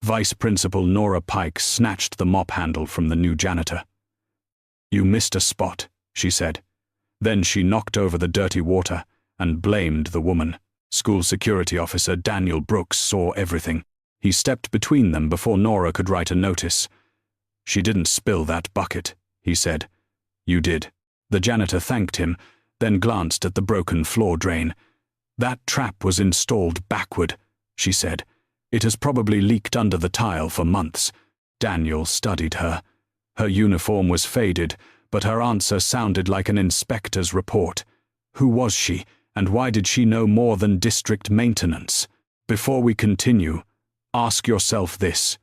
Vice Principal Nora Pike snatched the mop handle from the new janitor. "You missed a spot," she said. Then she knocked over the dirty water and blamed the woman. School security officer Daniel Brooks saw everything. He stepped between them before Nora could write a notice. "She didn't spill that bucket," he said. "You did." The janitor thanked him, then glanced at the broken floor drain. "That trap was installed backward," she said. "It has probably leaked under the tile for months." Daniel studied her. Her uniform was faded, but her answer sounded like an inspector's report. Who was she, and why did she know more than district maintenance? Before we continue, ask yourself this.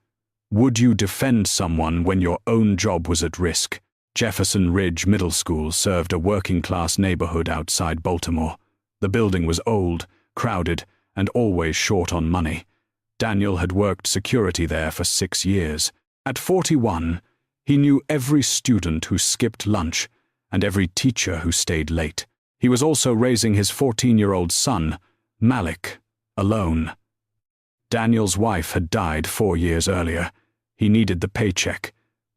Would you defend someone when your own job was at risk? Jefferson Ridge Middle School served a working-class neighborhood outside Baltimore. The building was old, crowded, and always short on money. Daniel had worked security there for 6 years. At 41, he knew every student who skipped lunch and every teacher who stayed late. He was also raising his 14-year-old son, Malik, alone. Daniel's wife had died 4 years earlier. He needed the paycheck,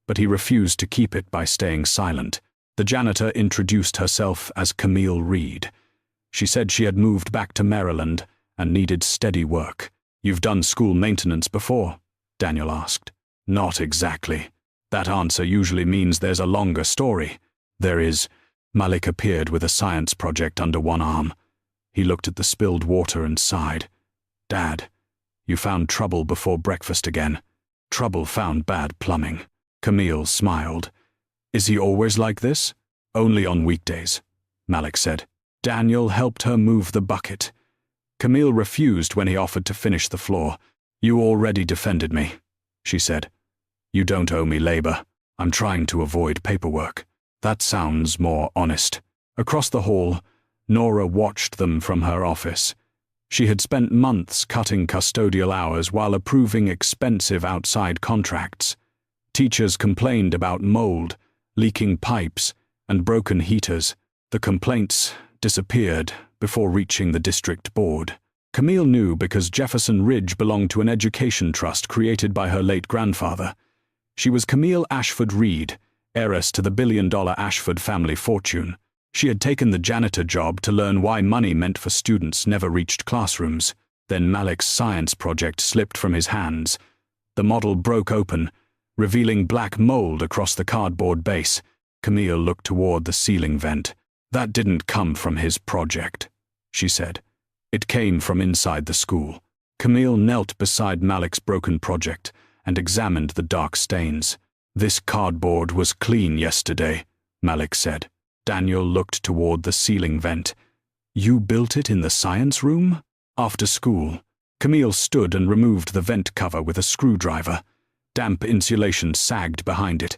but he refused to keep it by staying silent. The janitor introduced herself as Camille Reed. She said she had moved back to Maryland and needed steady work. "You've done school maintenance before?" Daniel asked. "Not exactly. That answer usually means there's a longer story." "There is." Malik appeared with a science project under one arm. He looked at the spilled water and sighed. "Dad, you found trouble before breakfast again." "Trouble found bad plumbing." Camille smiled. "Is he always like this?" "Only on weekdays," Malik said. Daniel helped her move the bucket. Camille refused when he offered to finish the floor. "You already defended me," she said. "You don't owe me labor. I'm trying to avoid paperwork." "That sounds more honest." Across the hall, Nora watched them from her office. She had spent months cutting custodial hours while approving expensive outside contracts. Teachers complained about mold, leaking pipes, and broken heaters. The complaints disappeared before reaching the district board. Camille knew because Jefferson Ridge belonged to an education trust created by her late grandfather. She was Camille Ashford Reed, heiress to the billion-dollar Ashford family fortune. She had taken the janitor job to learn why money meant for students never reached classrooms. Then Malik's science project slipped from his hands. The model broke open, revealing black mold across the cardboard base. Camille looked toward the ceiling vent. "That didn't come from his project," she said. "It came from inside the school." Camille knelt beside Malik's broken project and examined the dark stains. "This cardboard was clean yesterday," Malik said. Daniel looked toward the ceiling vent. "You built it in the science room?" "After school." Camille stood and removed the vent cover with a screwdriver. Damp insulation sagged behind it.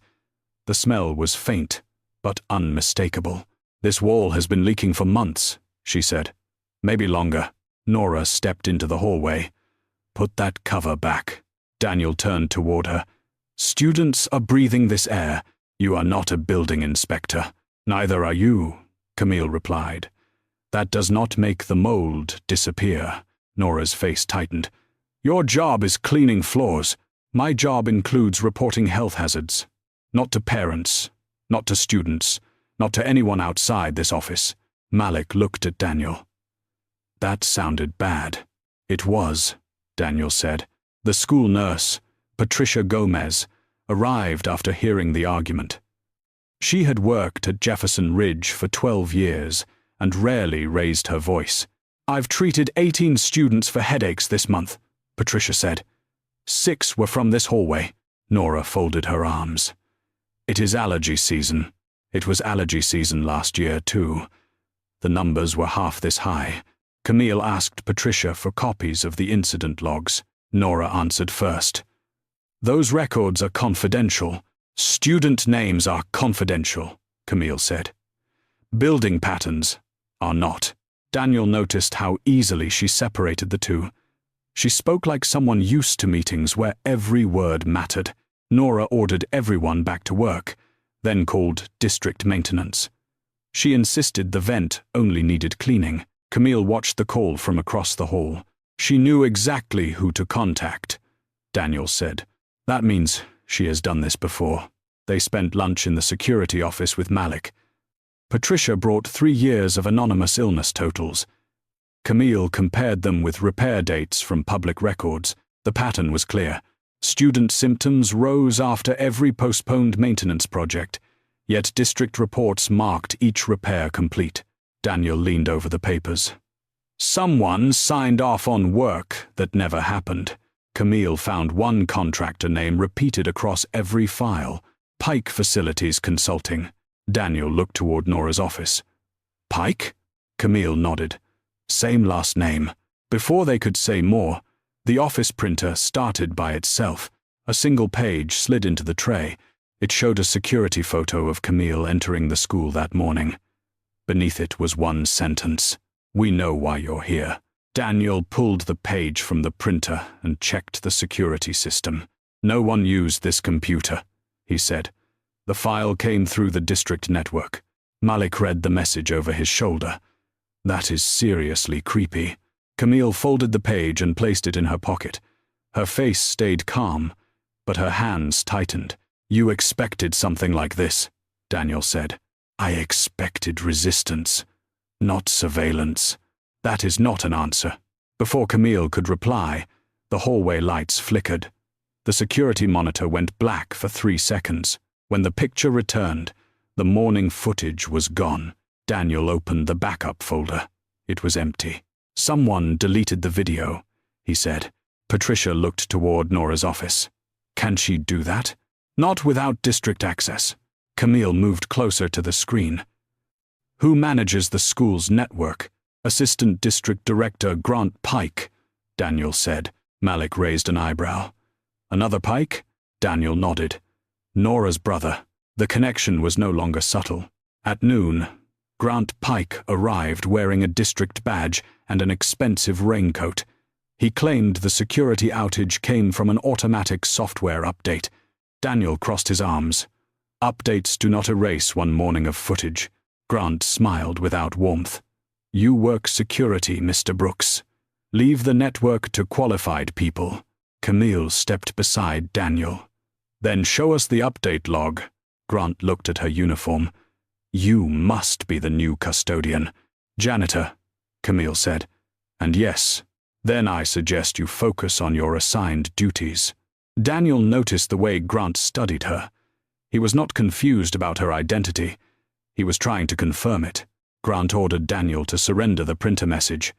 The smell was faint, but unmistakable. "This wall has been leaking for months," she said. "Maybe longer." Nora stepped into the hallway. "Put that cover back." Daniel turned toward her. "Students are breathing this air. You are not a building inspector." "Neither are you," Camille replied. "That does not make the mold disappear." Nora's face tightened. "Your job is cleaning floors. My job includes reporting health hazards. Not to parents, not to students, not to anyone outside this office." Malik looked at Daniel. "That sounded bad." "It was," Daniel said. The school nurse, Patricia Gomez, arrived after hearing the argument. She had worked at Jefferson Ridge for 12 years and rarely raised her voice. "I've treated 18 students for headaches this month," Patricia said. 6 were from this hallway." Nora folded her arms. "It is allergy season. It was allergy season last year, too. The numbers were half this high." Camille asked Patricia for copies of the incident logs. Nora answered first. "Those records are confidential." "Student names are confidential," Camille said. "Building patterns are not." Daniel noticed how easily she separated the two. She spoke like someone used to meetings where every word mattered. Nora ordered everyone back to work, then called district maintenance. She insisted the vent only needed cleaning. Camille watched the call from across the hall. She knew exactly who to contact. Daniel said. That means she has done this before. They spent lunch in the security office with Malik. Patricia brought 3 years of anonymous illness totals. Camille compared them with repair dates from public records. The pattern was clear. Student symptoms rose after every postponed maintenance project, yet district reports marked each repair complete. Daniel leaned over the papers. Someone signed off on work that never happened. Camille found one contractor name repeated across every file. Pike Facilities Consulting. Daniel looked toward Nora's office. Pike? Camille nodded. Same last name. Before they could say more, the office printer started by itself. A single page slid into the tray. It showed a security photo of Camille entering the school that morning. Beneath it was one sentence. We know why you're here. Daniel pulled the page from the printer and checked the security system. No one used this computer, he said. The file came through the district network. Malik read the message over his shoulder. That is seriously creepy. Camille folded the page and placed it in her pocket. Her face stayed calm, but her hands tightened. You expected something like this, Daniel said. I expected resistance, not surveillance. That is not an answer. Before Camille could reply, the hallway lights flickered. The security monitor went black for 3 seconds. When the picture returned, the morning footage was gone. Daniel opened the backup folder. It was empty. Someone deleted the video, he said. Patricia looked toward Nora's office. Can she do that? Not without district access. Camille moved closer to the screen. Who manages the school's network? Assistant District Director Grant Pike, Daniel said. Malik raised an eyebrow. Another Pike? Daniel nodded. Nora's brother. The connection was no longer subtle. At noon, Grant Pike arrived wearing a district badge and an expensive raincoat. He claimed the security outage came from an automatic software update. Daniel crossed his arms. Updates do not erase one morning of footage. Grant smiled without warmth. You work security, Mr. Brooks. Leave the network to qualified people. Camille stepped beside Daniel. Then show us the update log. Grant looked at her uniform. You must be the new custodian. Janitor, Camille said. And yes, then I suggest you focus on your assigned duties. Daniel noticed the way Grant studied her. He was not confused about her identity. He was trying to confirm it. Grant ordered Daniel to surrender the printer message.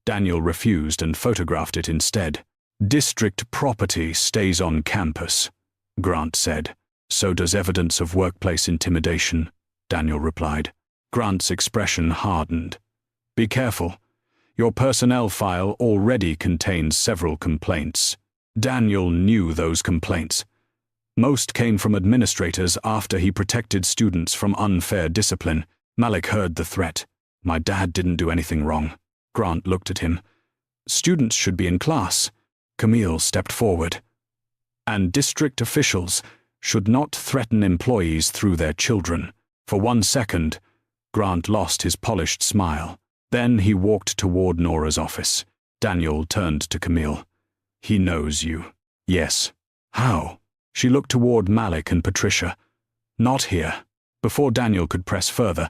Daniel refused and photographed it instead. District property stays on campus, Grant said. So does evidence of workplace intimidation, Daniel replied. Grant's expression hardened. Be careful. Your personnel file already contains several complaints. Daniel knew those complaints. Most came from administrators after he protected students from unfair discipline. Malik heard the threat. My dad didn't do anything wrong. Grant looked at him. Students should be in class. Camille stepped forward. And district officials should not threaten employees through their children. For 1 second, Grant lost his polished smile. Then he walked toward Nora's office. Daniel turned to Camille. He knows you. Yes. How? She looked toward Malik and Patricia. Not here. Before Daniel could press further,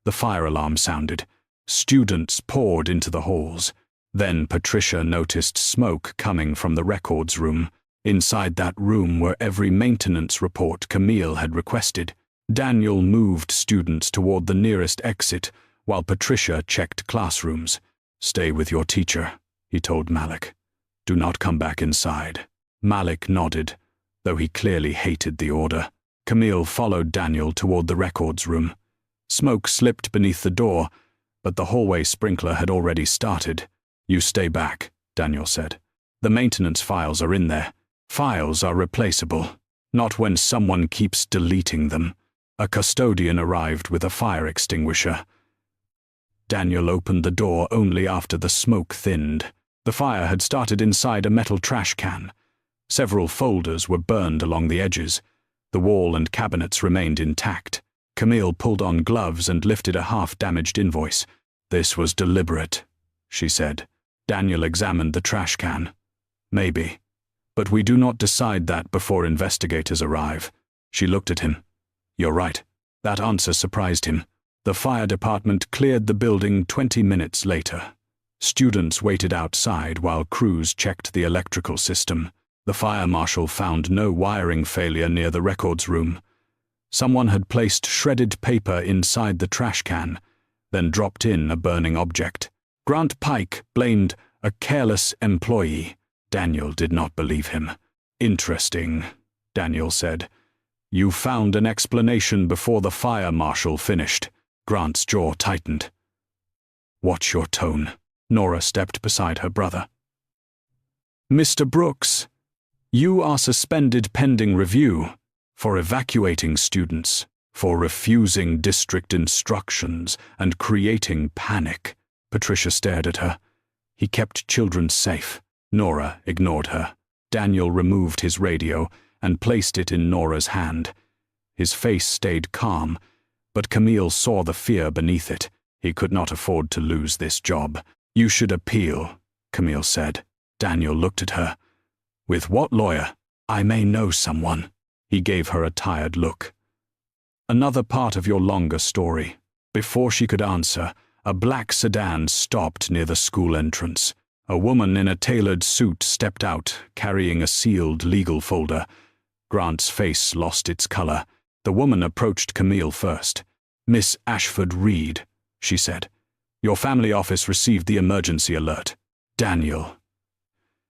the fire alarm sounded. Students poured into the halls. Then Patricia noticed smoke coming from the records room. Inside that room were every maintenance report Camille had requested. Daniel moved students toward the nearest exit, while Patricia checked classrooms. Stay with your teacher, he told Malik. Do not come back inside. Malik nodded, though he clearly hated the order. Camille followed Daniel toward the records room. Smoke slipped beneath the door, but the hallway sprinkler had already started. You stay back, Daniel said. The maintenance files are in there. Files are replaceable, not when someone keeps deleting them. A custodian arrived with a fire extinguisher. Daniel opened the door only after the smoke thinned. The fire had started inside a metal trash can. Several folders were burned along the edges. The wall and cabinets remained intact. Camille pulled on gloves and lifted a half-damaged invoice. This was deliberate, she said. Daniel examined the trash can. Maybe. But we do not decide that before investigators arrive. She looked at him. You're right. That answer surprised him. The fire department cleared the building 20 minutes later. Students waited outside while crews checked the electrical system. The fire marshal found no wiring failure near the records room. Someone had placed shredded paper inside the trash can, then dropped in a burning object. Grant Pike blamed a careless employee. Daniel did not believe him. Interesting, Daniel said. You found an explanation before the fire marshal finished. Grant's jaw tightened. Watch your tone. Nora stepped beside her brother. Mr. Brooks, you are suspended pending review for evacuating students, for refusing district instructions and creating panic. Patricia stared at her. He kept children safe. Nora ignored her. Daniel removed his radio and placed it in Nora's hand. His face stayed calm, but Camille saw the fear beneath it. He could not afford to lose this job. You should appeal, Camille said. Daniel looked at her. With what lawyer? I may know someone. He gave her a tired look. Another part of your longer story. Before she could answer, a black sedan stopped near the school entrance. A woman in a tailored suit stepped out, carrying a sealed legal folder. Grant's face lost its color. The woman approached Camille first. Miss Ashford Reed, she said. Your family office received the emergency alert. Daniel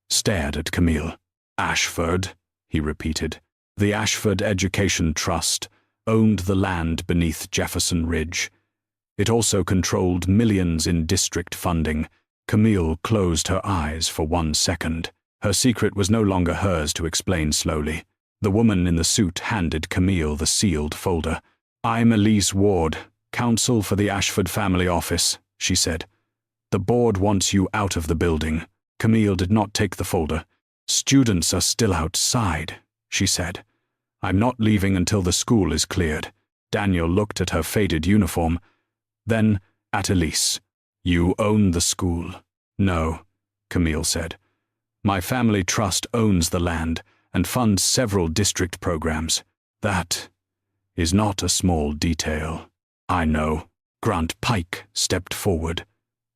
stared at Camille. Ashford, he repeated. The Ashford Education Trust owned the land beneath Jefferson Ridge. It also controlled millions in district funding. Camille closed her eyes for 1 second. Her secret was no longer hers to explain slowly. The woman in the suit handed Camille the sealed folder. I'm Elise Ward, counsel for the Ashford family office, she said. The board wants you out of the building. Camille did not take the folder. Students are still outside, she said. I'm not leaving until the school is cleared. Daniel looked at her faded uniform. Then at Elise. You own the school. No, Camille said. My family trust owns the land and funds several district programs. That is not a small detail. I know. Grant Pike stepped forward.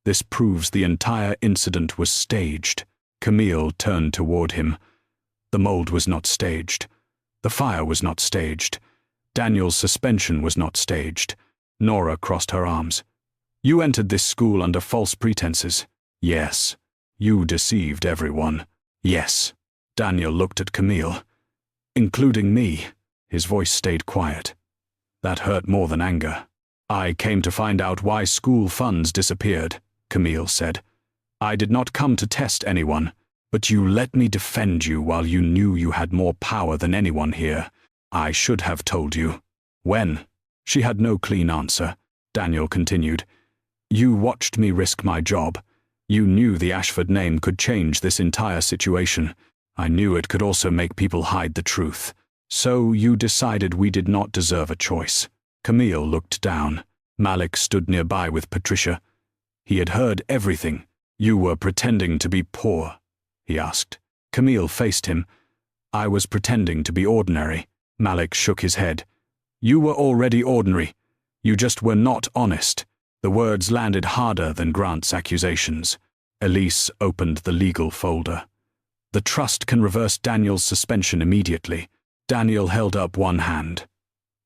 This proves the entire incident was staged. Camille turned toward him. The mold was not staged. The fire was not staged. Daniel's suspension was not staged. Nora crossed her arms. You entered this school under false pretenses. Yes. You deceived everyone. Yes. Daniel looked at Camille. Including me. His voice stayed quiet. That hurt more than anger. I came to find out why school funds disappeared, Camille said. I did not come to test anyone, but you let me defend you while you knew you had more power than anyone here. I should have told you. When? She had no clean answer. Daniel continued. You watched me risk my job. You knew the Ashford name could change this entire situation. I knew it could also make people hide the truth. So you decided we did not deserve a choice. Camille looked down. Malik stood nearby with Patricia. He had heard everything. You were pretending to be poor, he asked. Camille faced him. I was pretending to be ordinary. Malik shook his head. You were already ordinary. You just were not honest. The words landed harder than Grant's accusations. Elise opened the legal folder. The trust can reverse Daniel's suspension immediately. Daniel held up one hand.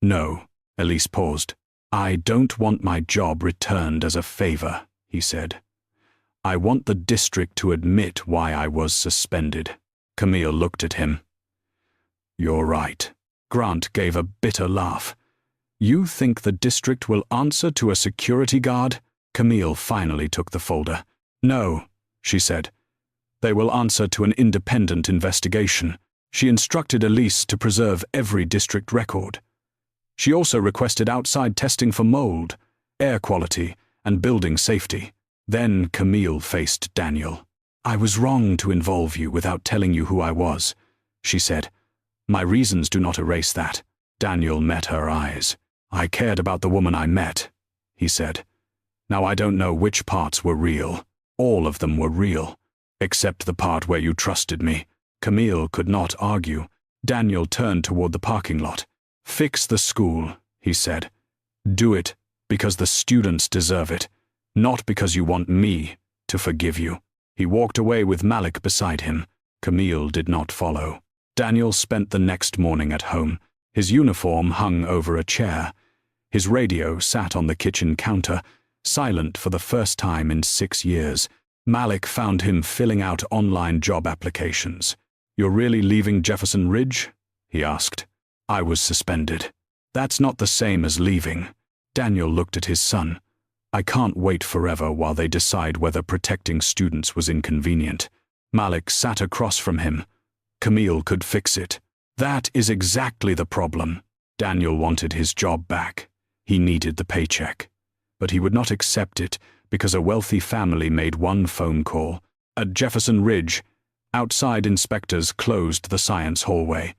No, Elise paused. I don't want my job returned as a favor, he said. I want the district to admit why I was suspended. Camille looked at him. You're right. Grant gave a bitter laugh. You think the district will answer to a security guard? Camille finally took the folder. No, she said. They will answer to an independent investigation. She instructed Elise to preserve every district record. She also requested outside testing for mold, air quality, and building safety. Then Camille faced Daniel. I was wrong to involve you without telling you who I was, she said. My reasons do not erase that. Daniel met her eyes. I cared about the woman I met, he said. Now I don't know which parts were real. All of them were real, except the part where you trusted me. Camille could not argue. Daniel turned toward the parking lot. "Fix the school," he said. "Do it because the students deserve it, not because you want me to forgive you." He walked away with Malik beside him. Camille did not follow. Daniel spent the next morning at home. His uniform hung over a chair. His radio sat on the kitchen counter, silent for the first time in 6 years. Malik found him filling out online job applications. "You're really leaving Jefferson Ridge?" he asked. "I was suspended." "That's not the same as leaving." Daniel looked at his son. "I can't wait forever while they decide whether protecting students was inconvenient." Malik sat across from him. "Camille could fix it." "That is exactly the problem." Daniel wanted his job back. He needed the paycheck. But he would not accept it because a wealthy family made one phone call. At Jefferson Ridge, outside inspectors closed the science hallway.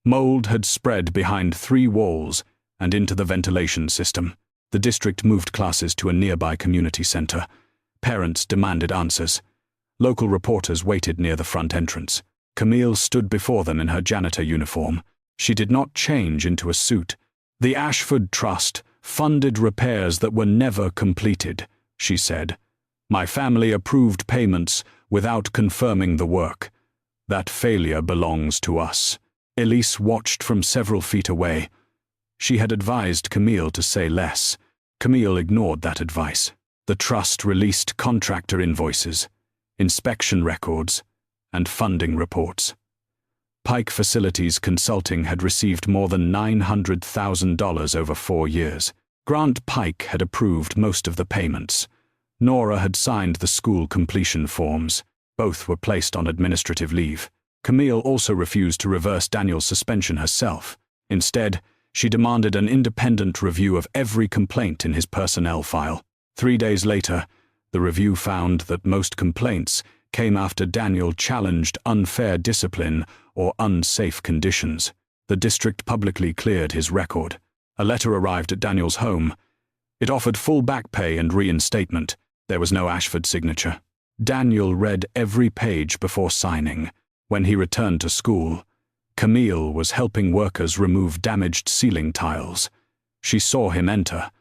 Mold had spread behind 3 walls and into the ventilation system. The district moved classes to a nearby community center. Parents demanded answers. Local reporters waited near the front entrance. Camille stood before them in her janitor uniform. She did not change into a suit. "The Ashford Trust funded repairs that were never completed," she said. "My family approved payments without confirming the work. That failure belongs to us." Elise watched from several feet away. She had advised Camille to say less. Camille ignored that advice. The trust released contractor invoices, inspection records, and funding reports. Pike Facilities Consulting had received more than $900,000 over 4 years. Grant Pike had approved most of the payments. Nora had signed the school completion forms. Both were placed on administrative leave. Camille also refused to reverse Daniel's suspension herself. Instead, she demanded an independent review of every complaint in his personnel file. 3 days later, the review found that most complaints came after Daniel challenged unfair discipline or unsafe conditions. The district publicly cleared his record. A letter arrived at Daniel's home. It offered full back pay and reinstatement. There was no Ashford signature. Daniel read every page before signing. When he returned to school, Camille was helping workers remove damaged ceiling tiles. She saw him enter,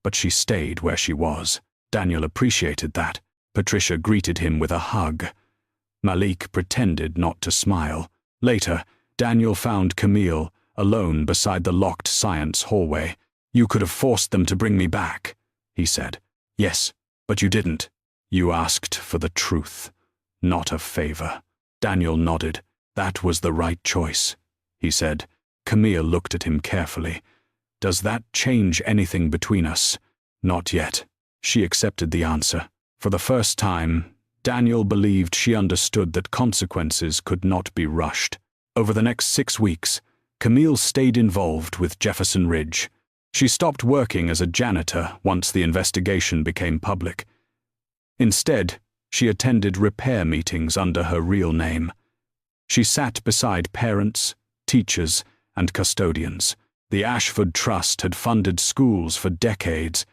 but she stayed where she was. Daniel appreciated that. Patricia greeted him with a hug. Malik pretended not to smile. Later, Daniel found Camille alone beside the locked science hallway. "You could have forced them to bring me back," he said. "Yes, but you didn't. You asked for the truth, not a favor." Daniel nodded. "That was the right choice," he said. Camille looked at him carefully. "Does that change anything between us?" "Not yet." She accepted the answer. For the first time, Daniel believed she understood that consequences could not be rushed. Over the next 6 weeks, Camille stayed involved with Jefferson Ridge. She stopped working as a janitor once the investigation became public. Instead, she attended repair meetings under her real name. She sat beside parents, teachers, and custodians. The Ashford Trust had funded schools for decades.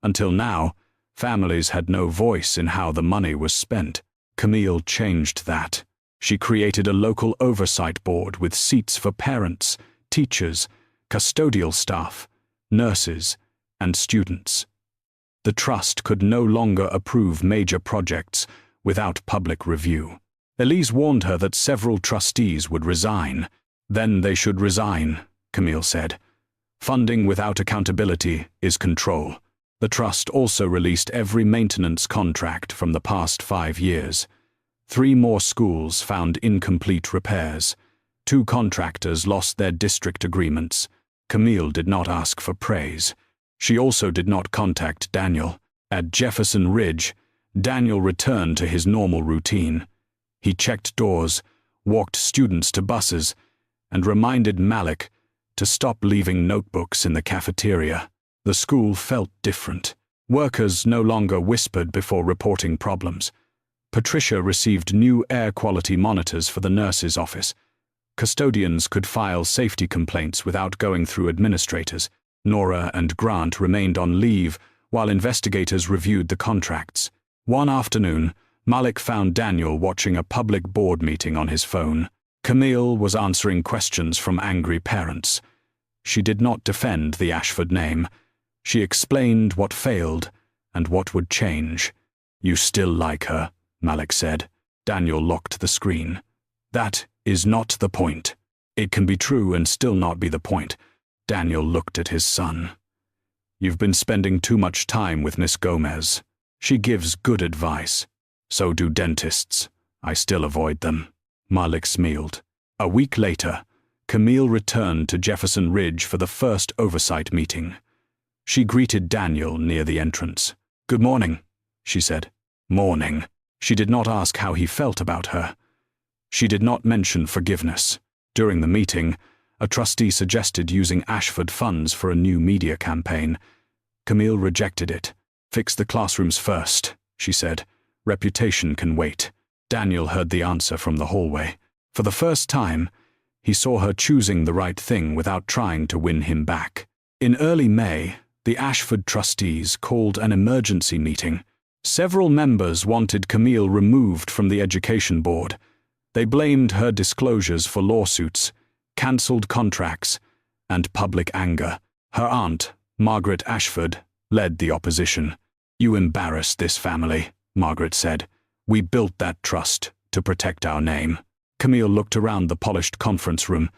Until now, families had no voice in how the money was spent. Camille changed that. She created a local oversight board with seats for parents, teachers, custodial staff, nurses, and students. The trust could no longer approve major projects without public review. Elise warned her that several trustees would resign. "Then they should resign," Camille said. "Funding without accountability is control." The trust also released every maintenance contract from the past 5 years. 3 more schools found incomplete repairs. 2 contractors lost their district agreements. Camille did not ask for praise. She also did not contact Daniel. At Jefferson Ridge, Daniel returned to his normal routine. He checked doors, walked students to buses, and reminded Malik to stop leaving notebooks in the cafeteria. The school felt different. Workers no longer whispered before reporting problems. Patricia received new air quality monitors for the nurse's office. Custodians could file safety complaints without going through administrators. Nora and Grant remained on leave while investigators reviewed the contracts. One afternoon, Malik found Daniel watching a public board meeting on his phone. Camille was answering questions from angry parents. She did not defend the Ashford name. She explained what failed and what would change. "You still like her," Malik said. Daniel locked the screen. "That is not the point. It can be true and still not be the point." Daniel looked at his son. "You've been spending too much time with Miss Gomez. She gives good advice. So do dentists. I still avoid them." Malik smiled. A week later, Camille returned to Jefferson Ridge for the first oversight meeting. She greeted Daniel near the entrance. "Good morning," she said. "Morning." She did not ask how he felt about her. She did not mention forgiveness. During the meeting, a trustee suggested using Ashford funds for a new media campaign. Camille rejected it. "Fix the classrooms first," she said. "Reputation can wait." Daniel heard the answer from the hallway. For the first time, he saw her choosing the right thing without trying to win him back. In early May, the Ashford trustees called an emergency meeting. Several members wanted Camille removed from the education board. They blamed her disclosures for lawsuits, cancelled contracts, and public anger. Her aunt, Margaret Ashford, led the opposition. "You embarrassed this family," Margaret said. "We built that trust to protect our name." Camille looked around the polished conference room.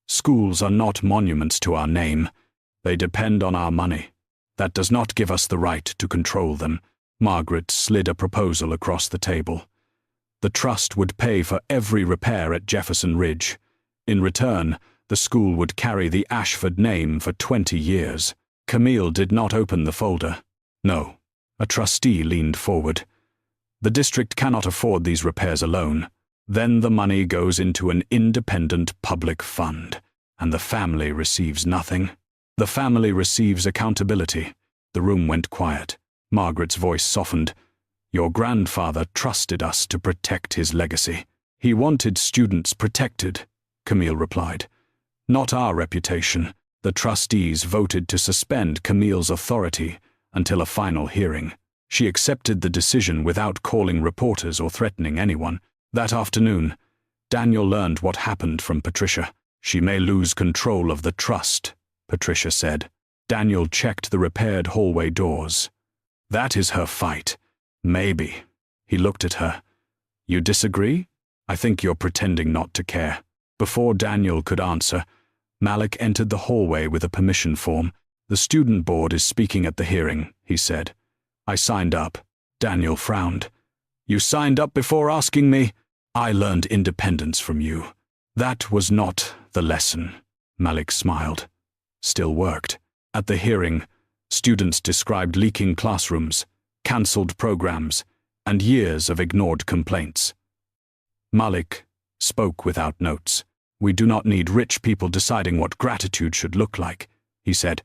"Schools are not monuments to our name. They depend on our money. That does not give us the right to control them." Margaret slid a proposal across the table. The trust would pay for every repair at Jefferson Ridge. In return, the school would carry the Ashford name for 20 years. Camille did not open the folder. "No." A trustee leaned forward. "The district cannot afford these repairs alone. Then the money goes into an independent public fund, and the family receives nothing. The family receives accountability." The room went quiet. Margaret's voice softened. "Your grandfather trusted us to protect his legacy." "He wanted students protected," Camille replied. "Not our reputation." The trustees voted to suspend Camille's authority until a final hearing. She accepted the decision without calling reporters or threatening anyone. That afternoon, Daniel learned what happened from Patricia. "She may lose control of the trust," Patricia said. Daniel checked the repaired hallway doors. "That is her fight." "Maybe." He looked at her. "You disagree? I think you're pretending not to care." Before Daniel could answer, Malik entered the hallway with a permission form. "The student board is speaking at the hearing," he said. "I signed up." Daniel frowned. "You signed up before asking me?" "I learned independence from you." "That was not the lesson." Malik smiled. "Still worked." At the hearing, students described leaking classrooms, cancelled programs, and years of ignored complaints. Malik spoke without notes. "We do not need rich people deciding what gratitude should look like," he said.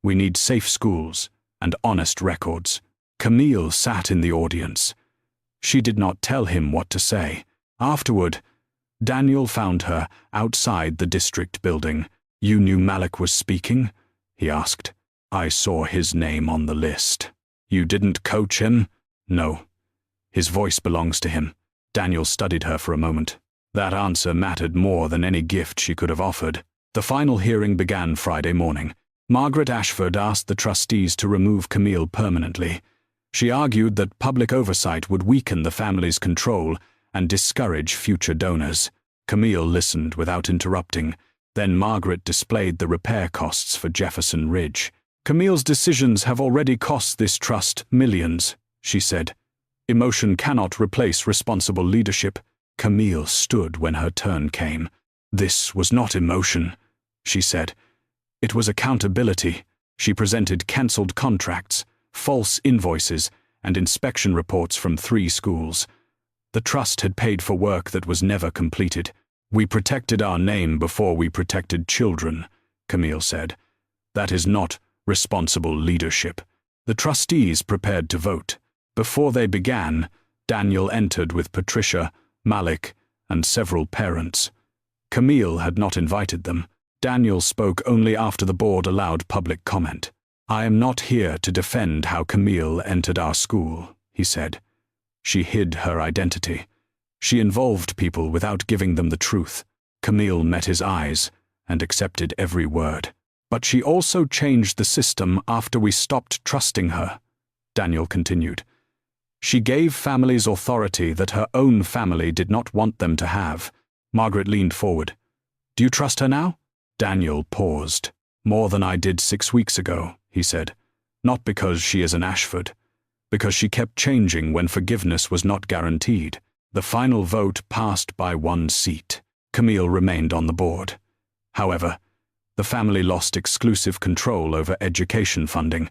"We need safe schools and honest records." Camille sat in the audience. She did not tell him what to say. Afterward, Daniel found her outside the district building. "You knew Malik was speaking?" he asked. "I saw his name on the list." "You didn't coach him?" "No. His voice belongs to him." Daniel studied her for a moment. That answer mattered more than any gift she could have offered. The final hearing began Friday morning. Margaret Ashford asked the trustees to remove Camille permanently. She argued that public oversight would weaken the family's control and discourage future donors. Camille listened without interrupting. Then Margaret displayed the repair costs for Jefferson Ridge. "Camille's decisions have already cost this trust millions," she said. "Emotion cannot replace responsible leadership." Camille stood when her turn came. "This was not emotion," she said. "It was accountability." She presented cancelled contracts, false invoices, and inspection reports from 3 schools. The trust had paid for work that was never completed. "We protected our name before we protected children," Camille said. "That is not responsible leadership." The trustees prepared to vote. Before they began, Daniel entered with Patricia, Malik, and several parents. Camille had not invited them. Daniel spoke only after the board allowed public comment. "I am not here to defend how Camille entered our school," he said. "She hid her identity. She involved people without giving them the truth. Camille met his eyes and accepted every word. But she also changed the system after we stopped trusting her, Daniel continued. She gave families authority that her own family did not want them to have. Margaret leaned forward. Do you trust her now? Daniel paused. More than I did 6 weeks ago, he said. Not because she is an Ashford. Because she kept changing when forgiveness was not guaranteed. The final vote passed by 1 seat. Camille remained on the board. However, the family lost exclusive control over education funding.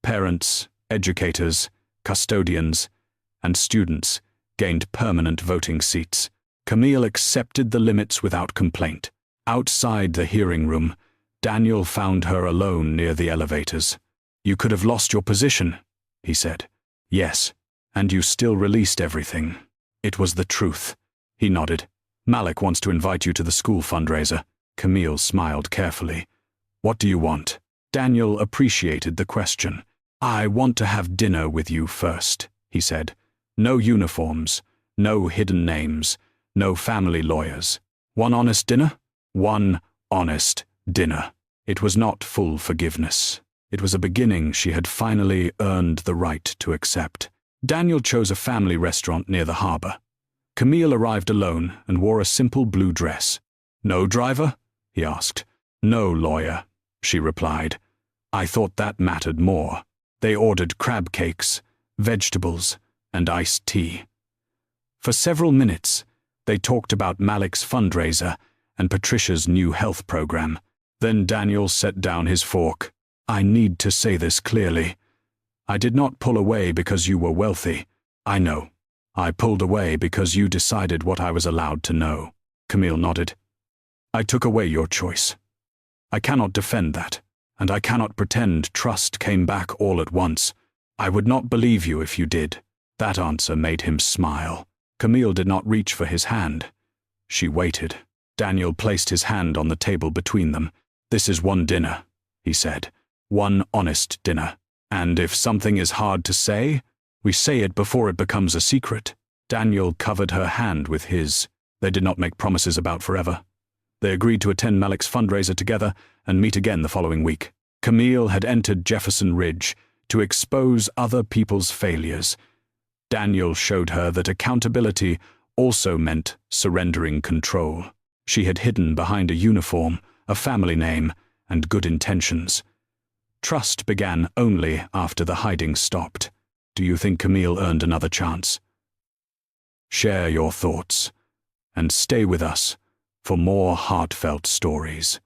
Parents, educators, custodians, and students gained permanent voting seats. Camille accepted the limits without complaint. Outside the hearing room, Daniel found her alone near the elevators. You could have lost your position, he said. Yes, and you still released everything. It was the truth. He nodded. Malik wants to invite you to the school fundraiser. Camille smiled carefully. What do you want? Daniel appreciated the question. I want to have dinner with you first, he said. No uniforms, no hidden names, no family lawyers. One honest dinner? One honest dinner. It was not full forgiveness. It was a beginning she had finally earned the right to accept. Daniel chose a family restaurant near the harbor. Camille arrived alone and wore a simple blue dress. No driver? He asked. No lawyer, she replied. I thought that mattered more. They ordered crab cakes, vegetables, and iced tea. For several minutes, they talked about Malik's fundraiser and Patricia's new health program. Then Daniel set down his fork. I need to say this clearly. I did not pull away because you were wealthy. I know. I pulled away because you decided what I was allowed to know. Camille nodded. I took away your choice. I cannot defend that, and I cannot pretend trust came back all at once. I would not believe you if you did. That answer made him smile. Camille did not reach for his hand. She waited. Daniel placed his hand on the table between them. This is one dinner, he said. One honest dinner. And if something is hard to say, we say it before it becomes a secret. Daniel covered her hand with his. They did not make promises about forever. They agreed to attend Malik's fundraiser together and meet again the following week. Camille had entered Jefferson Ridge to expose other people's failures. Daniel showed her that accountability also meant surrendering control. She had hidden behind a uniform, a family name, and good intentions. Trust began only after the hiding stopped. Do you think Camille earned another chance? Share your thoughts, and stay with us for more heartfelt stories.